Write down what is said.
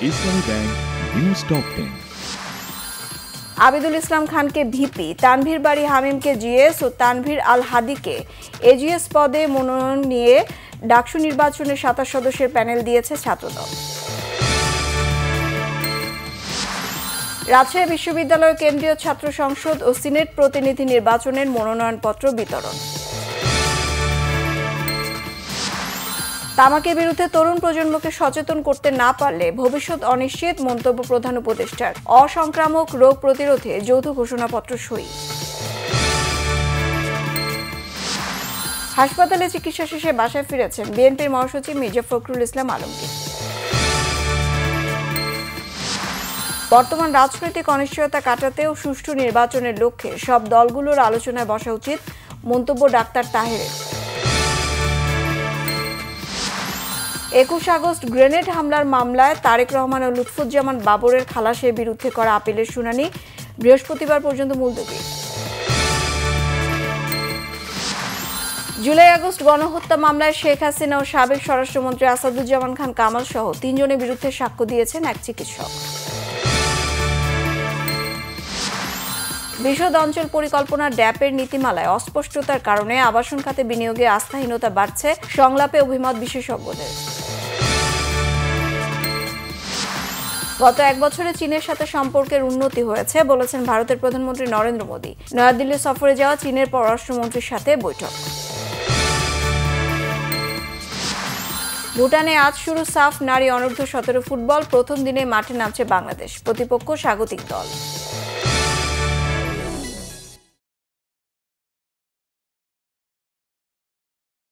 ইসলামী bank news top 10। Abidul ইসলাম খানকে VP, Tanvir বাড়ি হামিমকে GS ও তানভীর আল হাদিকে এজিএস পদে মনোনয়ন নিয়ে ডাকসু নির্বাচনে 27 সদস্যের প্যানেল দিয়েছে ছাত্রদল। রাজশাহী বিশ্ববিদ্যালয় কেন্দ্রীয় ছাত্র সংসদ ও সিনেট প্রতিনিধি নির্বাচনের মনোনয়নপত্র বিতরণ। তামাকের বিরুদ্ধে তরুণ প্রজন্মকে সচেতন করতে না পারলে ভবিষ্যৎ অনিশ্চিত, মন্তব্য প্রধান উপদেষ্টার। অসংক্রামক রোগ প্রতিরোধে যৌথ ঘোষণাপত্র সই। হাসপাতালে চিকিৎসা শেষে বাসায় ফিরেছেন বিএনপির মহাসচিব মির্জা ফখরুল ইসলাম আলমগীর। বর্তমান রাজনৈতিক অনিশ্চয়তা কাটাতে ও সুষ্ঠু নির্বাচনের লক্ষ্যে সব দলগুলোর আলোচনায় বসা উচিত, মন্তব্য ডাক্তার তাহেরের। 21 আগস্ট গ্রেনেড হামলার মামলায় তারেক রহমান ও লুৎফুজ্জামান বাবরের খালাসের বিরুদ্ধে করা আপিলের শুনানি বৃহস্পতিবার পর্যন্ত মুলতবি। জুলাই আগস্ট গণহত্যা মামলায় শেখ হাসিনা ও সাবেক স্বরাষ্ট্রমন্ত্রী আসাদুজ্জামান খান কামাল সহ 3 জনের বিরুদ্ধে সাক্ষ্য দিয়েছেন এক চিকিৎসক। বিশদ অঞ্চল পরিকল্পনা ড্যাপের নীতিমালায় অস্পষ্টতার কারণে আবাসন খাতে বিনিয়োগে আস্থাহীনতা বাড়ছে, সংলাপে অভিমত বিশেষজ্ঞদের। গত 1 বছরে চীনের সাথে সম্পর্কের উন্নতি হয়েছে বলেছেন ভারতের প্রধানমন্ত্রী নরেন্দ্র মোদী। নয়াদিল্লি সফরে যাওয়া চীনের পররাষ্ট্রমন্ত্রীর সাথে বৈঠক। ভুটানে আজ শুরু সাফ নারী অনূর্ধ্ব 17 ফুটবল। প্রথম দিনে মাঠে নামছে বাংলাদেশ, প্রতিপক্ষ স্বাগতিক দল।